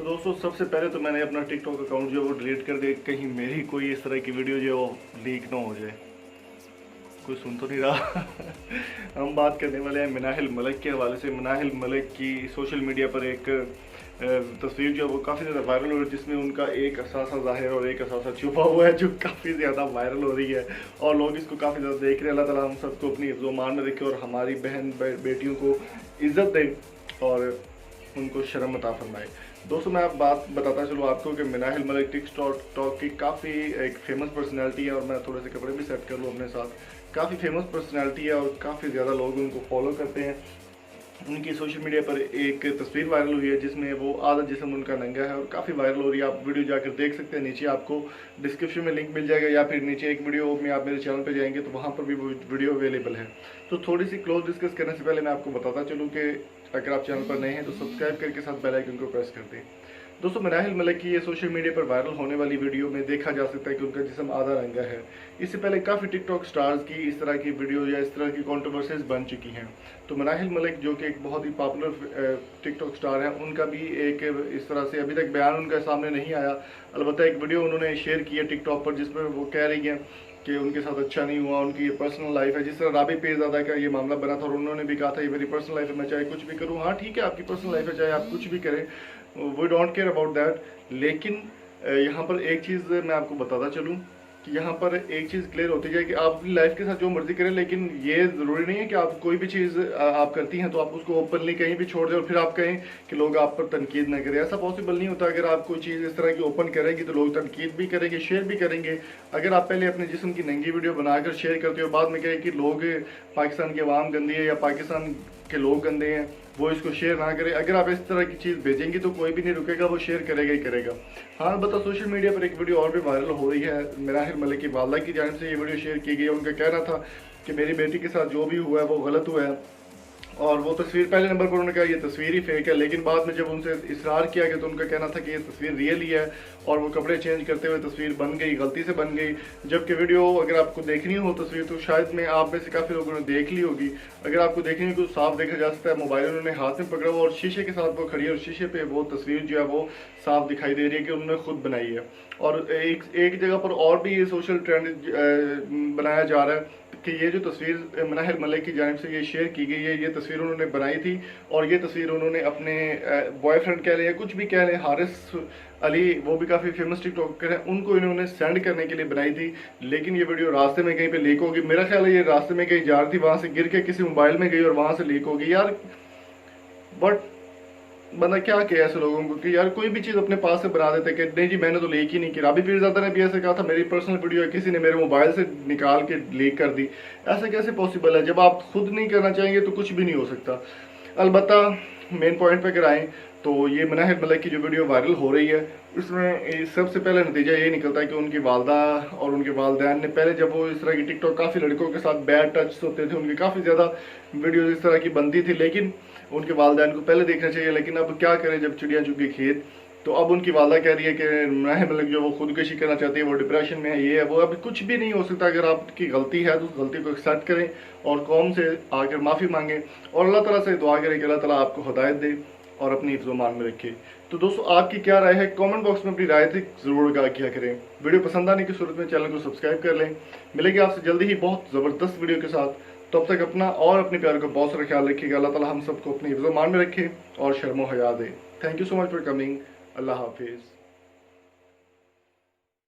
तो दोस्तों सबसे पहले तो मैंने अपना टिक टॉक अकाउंट जो है वो डिलीट कर दिया, कहीं मेरी कोई इस तरह की वीडियो जो है वो लीक ना हो जाए। कोई सुन तो नहीं रहा। हम बात करने वाले हैं मिनाहिल मलिक के हवाले से। मिनाहिल मलिक की सोशल मीडिया पर एक तस्वीर जो है वो काफ़ी ज़्यादा वायरल हो रही है, जिसमें उनका एक असासा ज़ाहिर और एक असासा छुपा हुआ है, जो काफ़ी ज़्यादा वायरल हो रही है और लोग इसको काफ़ी ज़्यादा देख रहे हैं। अल्लाह ताला हम सबको अपनी हिफ्ज़ व मान में रखे और हमारी बहन बेटियों को इज़्ज़त दे और उनको शर्म अता फरमाए। दोस्तों मैं आप बात बताता चलूँ आपको कि मिनाहिल मलिक टिक टॉक की काफ़ी एक फेमस पर्सनैलिटी है, और मैं थोड़े से कपड़े भी सेट कर लूँ अपने साथ। काफ़ी फेमस पर्सनैलिटी है और काफ़ी ज़्यादा लोग उनको फॉलो करते हैं। उनकी सोशल मीडिया पर एक तस्वीर वायरल हुई है जिसमें वो आधा जिस्म उनका नंगा है और काफ़ी वायरल हो रही है। आप वीडियो जाकर देख सकते हैं, नीचे आपको डिस्क्रिप्शन में लिंक मिल जाएगा, या फिर नीचे एक वीडियो में आप मेरे चैनल पे जाएंगे तो वहाँ पर भी वो वीडियो अवेलेबल है। तो थोड़ी सी क्लोज डिस्कस करने से पहले मैं आपको बताता चलूँ कि अगर आप चैनल पर नए हैं तो सब्सक्राइब करके साथ बेल आइकन को प्रेस कर दें। दोस्तों मिनाहिल मलिक की ये सोशल मीडिया पर वायरल होने वाली वीडियो में देखा जा सकता है कि उनका जिस्म आधा रंगा है। इससे पहले काफ़ी टिकटॉक स्टार्स की इस तरह की वीडियो या इस तरह की कंट्रोवर्सीज बन चुकी हैं। तो मिनाहिल मलिक जो कि एक बहुत ही पॉपुलर टिकटॉक स्टार है, उनका भी एक इस तरह से अभी तक बयान उनका सामने नहीं आया। अलबत्ता एक वीडियो उन्होंने शेयर की है टिकटॉक पर जिसमें वो कह रही हैं कि उनके साथ अच्छा नहीं हुआ, उनकी ये पर्सनल लाइफ है। जिस तरह राबी पीरज़ादा का ये मामला बना था और उन्होंने भी कहा था ये मेरी पर्सनल लाइफ है, मैं चाहे कुछ भी करूँ। हाँ ठीक है, आपकी पर्सनल लाइफ है, चाहे आप कुछ भी करें, we don't care about that. लेकिन यहाँ पर एक चीज़ मैं आपको बताता चलूँ कि यहाँ पर एक चीज़ क्लियर होती जाए कि आप अपनी लाइफ के साथ जो मर्जी करें, लेकिन ये ज़रूरी नहीं है कि आप कोई भी चीज़ आप करती हैं तो आप उसको ओपनली कहीं भी छोड़ दें और फिर आप कहें कि लोग आप पर तनकीद ना करें। ऐसा पॉसिबल नहीं होता। अगर आप कोई चीज़ इस तरह की ओपन करेंगे तो लोग तनकीद भी करेंगे, शेयर भी करेंगे। अगर आप पहले अपने जिस्म की नंगी वीडियो बनाकर शेयर करते हो, बाद में कहें कि लोग पाकिस्तान की आवाम गंदी है या पाकिस्तान के लोग गंदे हैं, वो इसको शेयर ना करें। अगर आप इस तरह की चीज़ भेजेंगे तो कोई भी नहीं रुकेगा, वो शेयर करेगा ही करेगा। हाँ बता, सोशल मीडिया पर एक वीडियो और भी वायरल हो रही है। मिनाहिल मलिक की वालदा की जानिब से ये वीडियो शेयर की गई है। उनका कहना था कि मेरी बेटी के साथ जो भी हुआ है वो गलत हुआ है, और वो तस्वीर पहले नंबर पर उन्होंने कहा ये तस्वीर ही फेक है, लेकिन बाद में जब उनसे इसरार किया गया तो उनका कहना था कि ये तस्वीर रियल ही है, और वो कपड़े चेंज करते हुए तस्वीर बन गई, गलती से बन गई। जबकि वीडियो अगर आपको देखनी हो तस्वीर तो शायद में आप में से काफ़ी लोगों ने देख ली होगी। अगर आपको देखनी हो तो साफ देखा जा सकता है, मोबाइल उन्होंने हाथ में पकड़ा हुआ और शीशे के साथ वो खड़ी है और शीशे पे वो तस्वीर जो है वो साफ दिखाई दे रही है कि उन्होंने खुद बनाई है। और एक जगह पर और भी ये सोशल ट्रेंड बनाया जा रहा है कि ये जो तस्वीर मिनाहिल मलिक की जानिब से ये शेयर की गई है, ये तस्वीर उन्होंने बनाई थी और ये तस्वीर उन्होंने अपने बॉयफ्रेंड कह लें या कुछ भी कह लें, हारिस अली, वो भी काफ़ी फेमस टिकटॉकर हैं, उनको इन्होंने सेंड करने के लिए बनाई थी। लेकिन ये वीडियो रास्ते में कहीं पे लीक होगी। मेरा ख्याल है ये रास्ते में कहीं जा रही थी, वहाँ से गिर के किसी मोबाइल में गई और वहाँ से लीक होगी। यार बट बंदा क्या किया ऐसे लोगों को कि यार कोई भी चीज़ अपने पास से बना देते कि नहीं जी मैंने तो लीक ही नहीं की। राबी पीरज़ादा ने भी ऐसे कहा था मेरी पर्सनल वीडियो है, किसी ने मेरे मोबाइल से निकाल के लीक कर दी। ऐसा कैसे पॉसिबल है? जब आप खुद नहीं करना चाहेंगे तो कुछ भी नहीं हो सकता। अलबत्ता मेन पॉइंट पे अगर आएँ तो ये मिनाहिल मलिक की जो वीडियो वायरल हो रही है, इसमें सबसे पहले नतीजा ये निकलता है कि उनकी वालदा और उनके वालदैन ने पहले जब वो इस तरह की टिकटॉक काफ़ी लड़कों के साथ बैड टच होते थे, उनकी काफ़ी ज़्यादा वीडियो इस तरह की बनती थी, लेकिन उनके वालदैन को पहले देखना चाहिए। लेकिन अब क्या करें, जब चिड़िया चुगी खेत, तो अब उनकी वालदा कह रही है कि मिनाहिल मलिक जो वो खुदकुशी करना चाहती है, वो डिप्रेशन में है, ये है वो। अब कुछ भी नहीं हो सकता। अगर आपकी गलती है तो उस गलती को एक्सेप्ट करें और कौम से आकर माफ़ी मांगें और अल्लाह ताला से दुआ करें कि अल्लाह ताला आपको हिदायत दे और अपनी हिफ्ज़ व मान में रखे। तो दोस्तों आपकी क्या राय है? कमेंट बॉक्स में अपनी राय ज़रूर आगाह किया करें। वीडियो पसंद आने की सूरत में चैनल को सब्सक्राइब कर लें। मिलेंगे आपसे जल्दी ही बहुत ज़बरदस्त वीडियो के साथ। तब तक अपना और अपने प्यार का बहुत सारा ख्याल रखिएगा। अल्लाह ताला हम सबको अपनी हिफ्ज़ व मान में रखे और शर्म व हया दे। Thank you so much for coming. Allah हाफिज़।